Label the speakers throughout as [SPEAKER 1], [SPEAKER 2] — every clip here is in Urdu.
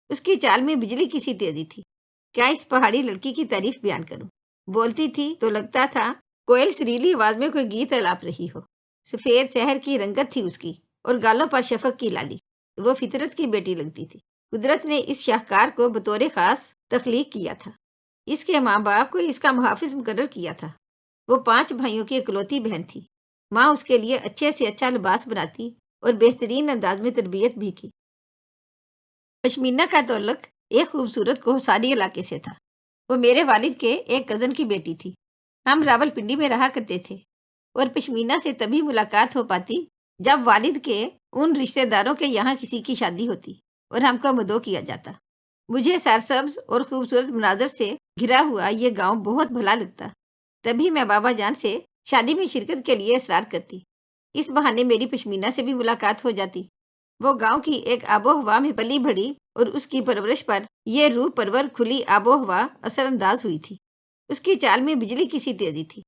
[SPEAKER 1] اس کی چال میں بجلی کی سی تیزی تھی۔ کیا اس پہاڑی لڑکی کی تعریف بیان کروں؟ بولتی تھی تو لگتا تھا کوئل سریلی آواز میں کوئی گیت الاپ رہی ہو۔ سفید شہر کی رنگت تھی اس کی، اور گالوں پر شفق کی لالی۔ وہ فطرت کی بیٹی لگتی تھی۔ قدرت نے اس شاہکار کو بطور خاص تخلیق کیا تھا۔ اس کے ماں باپ کو اس کا محافظ مقرر کیا تھا۔ وہ 5 بھائیوں کی اکلوتی بہن تھی۔ ماں اس کے لیے اچھے سے اچھا لباس بناتی اور بہترین انداز میں تربیت بھی کی۔ پشمینہ کا تعلق ایک خوبصورت کوہساری علاقے سے تھا۔ وہ میرے والد کے ایک کزن کی بیٹی تھی۔ ہم راول پنڈی میں رہا کرتے تھے، اور پشمینہ سے تبھی ملاقات ہو پاتی جب والد کے ان رشتہ داروں کے یہاں کسی کی شادی ہوتی اور ہم کو مدعو کیا جاتا۔ مجھے سرسبز اور خوبصورت مناظر سے گھرا ہوا یہ گاؤں بہت بھلا لگتا۔ تبھی میں بابا جان سے شادی میں شرکت کے لیے اصرار کرتی۔ اس بہانے میری پشمینہ سے بھی ملاقات ہو جاتی۔ وہ گاؤں کی ایک آب و ہوا میں پلی بڑھی، اور اس کی پرورش پر یہ روح پرور کھلی آب و ہوا اثر انداز ہوئی تھی۔ اس کی چال میں بجلی کی سی تیزی تھی۔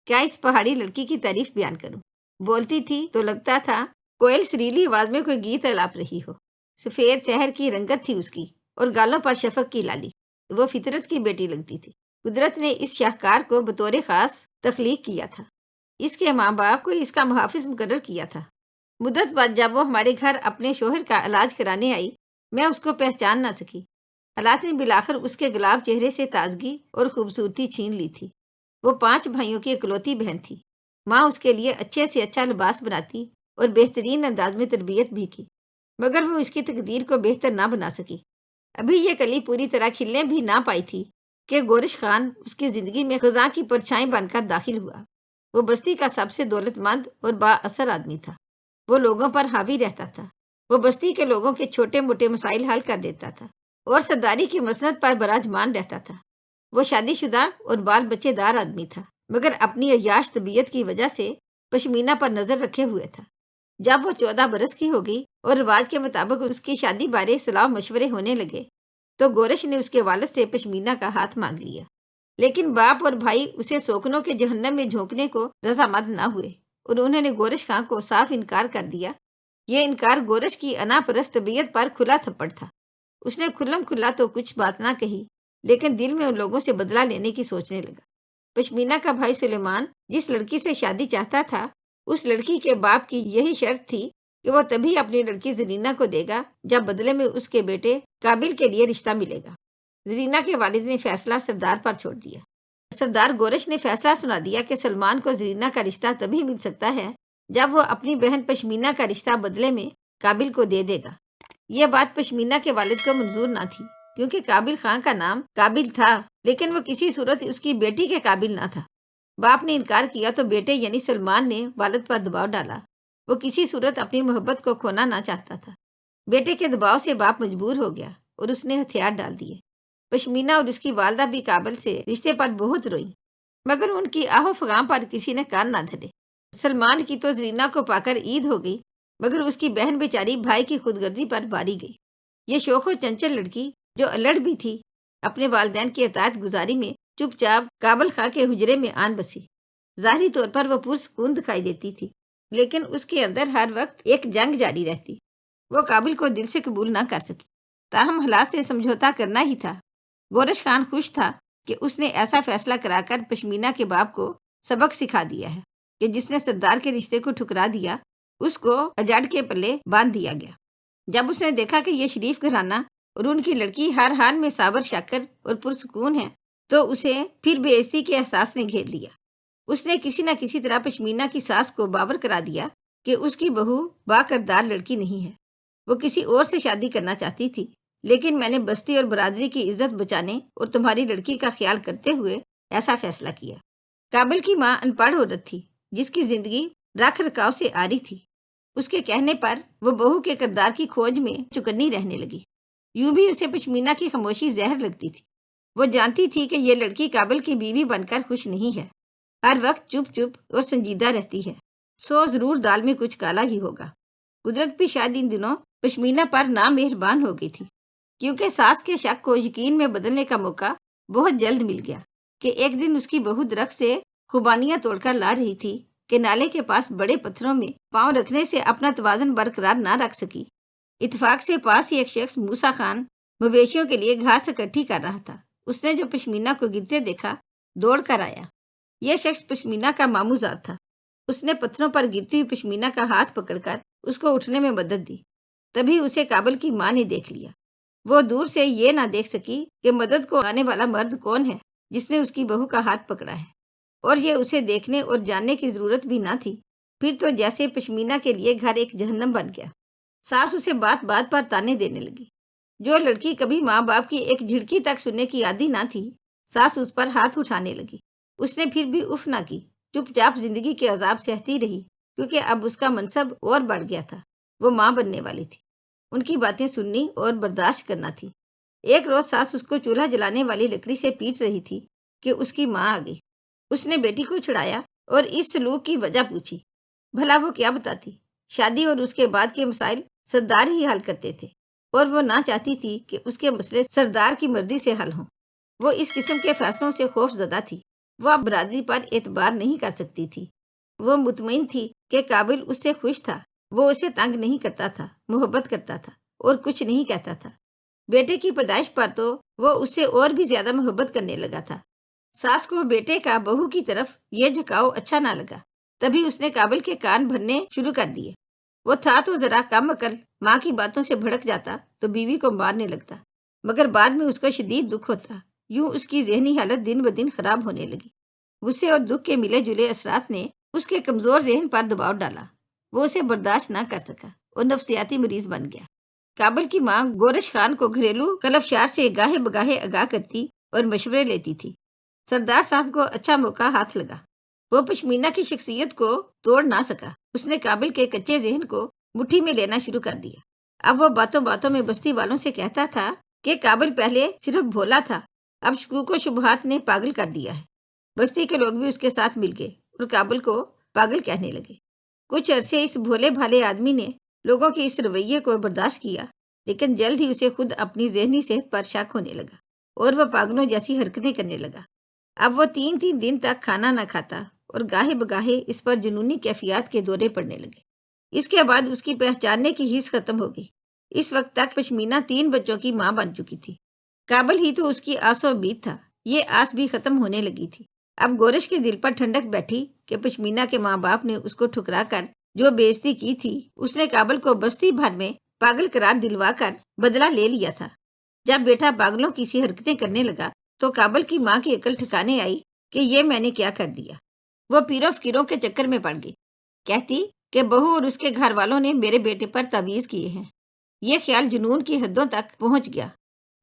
[SPEAKER 1] کیا اس پہاڑی لڑکی کی تعریف بیان کروں؟ بولتی تھی تو لگتا تھا کوئل سریلی آواز میں کوئی گیت الاپ رہی ہو۔ سفید شہر کی رنگت تھی اس کی، اور گالوں پر شفق کی لالی۔ وہ فطرت کی بیٹی لگتی تھی۔ قدرت نے اس شاہکار کو بطور خاص تخلیق کیا تھا۔ اس کے ماں باپ کو اس کا محافظ مقرر کیا تھا۔ مدت بعد جب وہ ہمارے گھر اپنے شوہر کا علاج کرانے آئی، میں اس کو پہچان نہ سکی۔ حالات نے بالآخر اس کے گلاب چہرے سے تازگی اور خوبصورتی چھین لی تھی۔ وہ 5 بھائیوں کی اکلوتی بہن تھی۔ ماں اس کے لیے اچھے سے اچھا لباس بناتی اور بہترین انداز میں تربیت بھی کی، مگر وہ اس کی تقدیر کو بہتر نہ بنا سکی۔ ابھی یہ کلی پوری طرح کھلنے بھی نہ پائی تھی کہ گورش خان اس کی زندگی میں خزاں کی پرچھائی بن کر داخل ہوا۔ وہ بستی کا سب سے دولت مند اور با اثر آدمی تھا۔ وہ لوگوں پر حاوی رہتا تھا۔ وہ بستی کے لوگوں کے چھوٹے موٹے مسائل حل کر دیتا تھا، اور سرداری کی مسند پر براجمان رہتا تھا۔ وہ شادی شدہ اور بال بچے دار آدمی تھا، مگر اپنی عیاش طبیعت کی وجہ سے پشمینہ پر نظر رکھے ہوئے تھا۔ جب وہ 14 برس کی ہو گئی اور رواج کے مطابق اس کی شادی بارے صلاح مشورے ہونے لگے، تو گورش نے اس کے والد سے پشمینہ کا ہاتھ مانگ لیا۔ لیکن باپ اور بھائی اسے سوکنوں کے جہنم میں جھونکنے کو رضامند نہ ہوئے، اور انہوں نے گورش خان کو صاف انکار کر دیا۔ یہ انکار گورش کی انا پرست طبیعت پر کھلا تھپڑ تھا۔ اس نے کھلم کھلا تو کچھ بات نہ کہی، لیکن دل میں ان لوگوں سے بدلہ لینے کی سوچنے لگا۔ پشمینہ کا بھائی سلیمان جس لڑکی سے شادی چاہتا تھا، اس لڑکی کے باپ کی یہی شرط تھی کہ وہ تبھی اپنی لڑکی زرینہ کو دے گا جب بدلے میں اس کے بیٹے قابل کے لیے رشتہ ملے گا۔ زرینہ کے والد نے فیصلہ سردار پر چھوڑ دیا۔ سردار گورش نے فیصلہ سنا دیا کہ سلمان کو زرینہ کا رشتہ تبھی مل سکتا ہے جب وہ اپنی بہن پشمینہ کا رشتہ بدلے میں قابل کو دے دے گا۔ یہ بات پشمینہ کے والد کو منظور نہ تھی، کیونکہ قابل خان کا نام قابل تھا، لیکن وہ کسی صورت اس کی بیٹی کے قابل نہ تھا۔ باپ نے انکار کیا تو بیٹے یعنی سلمان نے والد پر دباؤ ڈالا۔ وہ کسی صورت اپنی محبت کو کھونا نہ چاہتا تھا۔ بیٹے کے دباؤ سے باپ مجبور ہو گیا، اور اس نے ہتھیار ڈال دیے۔ پشمینہ اور اس کی والدہ بھی قابل سے رشتے پر بہت روئی، مگر ان کی آہ و فغاں پر کسی نے کان نہ دھرے۔ سلمان کی تو زرینہ کو پا کر عید ہو گئی، مگر اس کی بہن بیچاری بھائی کی خود غرضی پر باری گئی۔ یہ شوخ و چنچل لڑکی جو الڑ بھی تھی، اپنے والدین کی اطاعت گزاری میں چپ چاپ قابل خاں کے حجرے میں آن بسی۔ ظاہری طور پر وہ پرسکون دکھائی دیتی تھی، لیکن اس کے اندر ہر وقت ایک جنگ جاری رہتی۔ وہ قابل کو دل سے قبول نہ کر سکی، تاہم حالات سے سمجھوتا کرنا ہی تھا۔ گورش خان خوش تھا کہ اس نے ایسا فیصلہ کرا کر پشمینہ کے باپ کو سبق سکھا دیا ہے کہ جس نے سردار کے رشتے کو ٹھکرا دیا، اس کو اجڑ کے پلے باندھ دیا گیا۔ جب اس نے دیکھا کہ یہ شریف گھرانہ اور ان کی لڑکی ہر حال میں صابر شاکر اور پرسکون ہے، تو اسے پھر بے عزتی کے احساس نے گھیر لیا۔ اس نے کسی نہ کسی طرح پشمینہ کی ساس کو باور کرا دیا کہ اس کی بہو با کردار لڑکی نہیں ہے۔ وہ کسی اور سے شادی کرنا چاہتی تھی، لیکن میں نے بستی اور برادری کی عزت بچانے اور تمہاری لڑکی کا خیال کرتے ہوئے ایسا فیصلہ کیا۔ قابل کی ماں ان پڑھ عورت تھی، جس کی زندگی رکھ رکھاؤ سے آری تھی۔ اس کے کہنے پر وہ بہو کے کردار کی کھوج میں چکنی رہنے لگی۔ یوں بھی اسے پشمینہ کی خاموشی زہر لگتی تھی۔ وہ جانتی تھی کہ یہ لڑکی قابل کی بیوی بن کر خوش نہیں ہے، ہر وقت چپ چپ اور سنجیدہ رہتی ہے، سو ضرور دال میں کچھ کالا ہی ہوگا۔ قدرت بھی شاید ان دنوں پشمینہ پر نامہربان ہو گئی تھی، کیونکہ ساس کے شک کو یقین میں بدلنے کا موقع بہت جلد مل گیا کہ ایک دن اس کی بہو درخت سے خوبانیاں توڑ کر لا رہی تھی کہ نالے کے پاس بڑے پتھروں میں پاؤں رکھنے سے اپنا توازن برقرار نہ رکھ سکی۔ اتفاق سے پاس ہی ایک شخص موسیٰ خان مویشیوں کے لیے گھاس اکٹھی کر رہا تھا۔ اس نے جو پشمینہ کو گرتے دیکھا دوڑ کر آیا۔ یہ شخص پشمینہ کا ماموں زاد تھا۔ اس نے پتھروں پر گرتی ہوئی پشمینہ کا ہاتھ پکڑ کر اس کو اٹھنے میں مدد دی۔ تبھی اسے کابل کی ماں نے دیکھ لیا۔ وہ دور سے یہ نہ دیکھ سکی کہ مدد کو آنے والا مرد کون ہے جس نے اس کی بہو کا ہاتھ پکڑا ہے، اور یہ اسے دیکھنے اور جاننے کی ضرورت بھی نہ تھی۔ پھر تو جیسے پشمینہ کے لیے گھر ایک جہنم بن گیا۔ ساس اسے بات بات پر تانے دینے لگی۔ جو لڑکی کبھی ماں باپ کی ایک جھڑکی تک سننے کی عادی نہ تھی، ساس اس پر ہاتھ اٹھانے لگی۔ اس نے پھر بھی اف نہ کی، چپ چاپ زندگی کے عذاب سہتی رہی، کیونکہ اب اس کا منصب اور بڑھ گیا تھا۔ وہ ماں بننے والی تھی، ان کی باتیں سننی اور برداشت کرنا تھی۔ ایک روز ساس اس کو چولہا جلانے والی لکڑی سے پیٹ رہی تھی کہ اس کی ماں آ گئی۔ اس نے بیٹی کو چھڑایا اور اس سلوک کی وجہ پوچھی۔ بھلا وہ کیا بتاتی؟ شادی اور اس کے بعد کے مسائل سردار ہی حل کرتے تھے، اور وہ نہ چاہتی تھی کہ اس کے مسئلے سردار کی مرضی سے حل ہوں۔ وہ اس قسم کے فیصلوں سے خوف زدہ تھی۔ وہ اب برادری پر اعتبار نہیں کر سکتی تھی۔ وہ مطمئن تھی کہ کابل اس سے خوش تھا۔ وہ اسے تنگ نہیں کرتا تھا، محبت کرتا تھا اور کچھ نہیں کہتا تھا۔ بیٹے کی پیدائش پر تو وہ اس سے اور بھی زیادہ محبت کرنے لگا تھا۔ ساس کو بیٹے کا بہو کی طرف یہ جھکاؤ اچھا نہ لگا۔ تبھی اس نے کابل کے کان بھرنے شروع کر دیے۔ وہ تھا تو ذرا کم عقل، ماں کی باتوں سے بھڑک جاتا تو بیوی کو مارنے لگتا، مگر بعد میں اس کو شدید دکھ ہوتا۔ یوں اس کی ذہنی حالت دن بدن خراب ہونے لگی۔ غصے اور دکھ کے ملے جلے اثرات نے اس کے کمزور ذہن پر دباؤ ڈالا۔ وہ اسے برداشت نہ کر سکا اور نفسیاتی مریض بن گیا۔ کابل کی ماں گورش خان کو گھریلو کلفشار سے گاہے بگاہے آگاہ کرتی اور مشورے لیتی تھی۔ سردار صاحب کو اچھا موقع ہاتھ لگا۔ وہ پشمینہ کی شخصیت کو توڑ نہ سکا۔ اس نے کابل کے کچے ذہن کو مٹھی میں لینا شروع کر دیا۔ اب وہ باتوں باتوں میں بستی والوں سے کہتا تھا کہ کابل پہلے صرف بھولا تھا، اب شکوک و شبہات نے پاگل کر دیا ہے۔ بستی کے لوگ بھی اس کے ساتھ مل گئے اور کابل کو پاگل کہنے لگے۔ کچھ عرصے اس بھولے بھالے آدمی نے لوگوں کے اس رویے کو برداشت کیا، لیکن جلد ہی اسے خود اپنی ذہنی صحت پر شک ہونے لگا اور وہ پاگلوں جیسی حرکتیں کرنے لگا۔ اب وہ 3 دن تک کھانا نہ کھاتا اور گاہے بگاہے اس پر جنونی کیفیات کے دورے پڑنے لگے۔ اس کے بعد اس کی پہچاننے کی حس ختم ہو گئی۔ اس وقت تک پشمینہ 3 بچوں کی ماں بن چکی تھی۔ کابل ہی تو اس کی آس و امید تھا، یہ آس بھی ختم ہونے لگی تھی۔ اب گورش کے دل پر ٹھنڈک بیٹھی کہ پشمینہ کے ماں باپ نے اس کو ٹھکرا کر جو بے عزتی کی تھی، اس نے کابل کو بستی بھر میں پاگل قرار دلوا کر بدلہ لے لیا تھا۔ جب بیٹا پاگلوں کی سی حرکتیں کرنے لگا تو کابل کی ماں کی عقل ٹھکانے آئی کہ یہ میں نے کیا کر دیا۔ وہ پیروں فقیروں کے چکر میں پڑ گئی۔ کہتی کہ بہو اور اس کے گھر والوں نے میرے بیٹے پر تعویذ کیے ہیں۔ یہ خیال جنون کی حدوں تک پہنچ گیا۔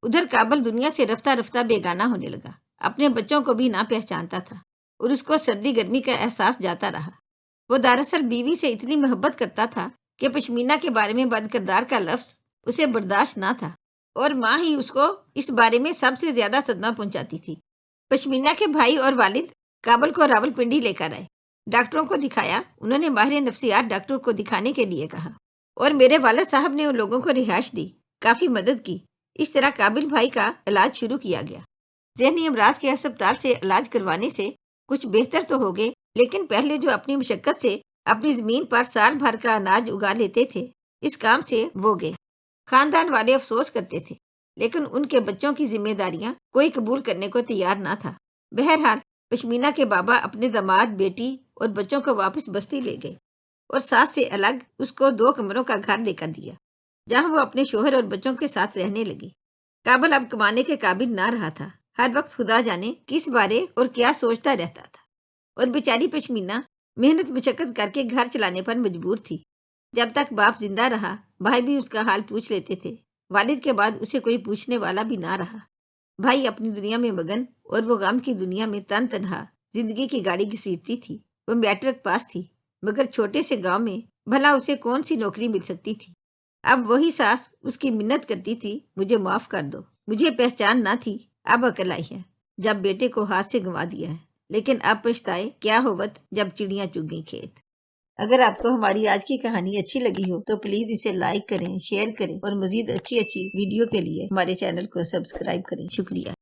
[SPEAKER 1] ادھر کابل دنیا سے رفتہ رفتہ بیگانہ ہونے لگا، اپنے بچوں کو بھی نہ پہچانتا تھا اور اس کو سردی گرمی کا احساس جاتا رہا۔ وہ دراصل بیوی سے اتنی محبت کرتا تھا کہ پشمینہ کے بارے میں بد کردار کا لفظ اسے برداشت نہ تھا، اور ماں ہی اس کو اس بارے میں سب سے زیادہ صدمہ پہنچاتی تھی۔ پشمینہ کے بھائی اور والد کابل کو راولپنڈی لے کر آئے۔ ڈاکٹروں کو دکھایا۔ انہوں نے ماہر نفسیات ڈاکٹر کو دکھانے کے لیے کہا، اور میرے والد صاحب نے ان لوگوں کو رہائش دی، کافی مدد کی۔ اس طرح کابل بھائی کا علاج شروع کیا گیا۔ ذہنی امراض کے ہسپتال سے علاج کروانے سے کچھ بہتر تو ہو گئے، لیکن پہلے جو اپنی مشقت سے اپنی زمین پر سال بھر کا اناج اگا لیتے تھے، اس کام سے وہ گئے۔ خاندان والے افسوس کرتے تھے، لیکن ان کے بچوں کی ذمہ داریاں کوئی قبول کرنے کو تیار نہ تھا۔ بہرحال پشمینہ کے بابا اپنے داماد، بیٹی اور بچوں کو واپس بستی لے گئے اور ساس سے الگ اس کو 2 کمروں کا گھر لے کر دیا، جہاں وہ اپنے شوہر اور بچوں کے ساتھ رہنے لگی۔ کابل اب کمانے کے قابل نہ رہا تھا۔ ہر وقت خدا جانے کس بارے اور کیا سوچتا رہتا تھا، اور بیچاری پشمینہ محنت مشقت کر کے گھر چلانے پر مجبور تھی۔ جب تک باپ زندہ رہا، بھائی بھی اس کا حال پوچھ لیتے تھے۔ والد کے بعد اسے کوئی پوچھنے والا بھی نہ رہا۔ بھائی اپنی دنیا میں مگن اور وہ غم کی دنیا میں تنہا زندگی کی گاڑی گھسیٹتی تھی۔ وہ میٹرک پاس تھی، مگر چھوٹے سے گاؤں میں بھلا اسے کون سی نوکری مل سکتی تھی۔ اب وہی ساس اس کی منت کرتی تھی، مجھے معاف کر دو، مجھے پہچان نہ تھی، اب عقل آئی ہے جب بیٹے کو ہاتھ سے گنوا دیا ہے، لیکن اب پچھتائے کیا ہوت جب چڑیاں چگ گئیں کھیت۔ اگر آپ کو ہماری آج کی کہانی اچھی لگی ہو تو پلیز اسے لائک کریں، شیئر کریں، اور مزید اچھی ویڈیو کے لیے ہمارے چینل کو سبسکرائب کریں۔ شکریہ۔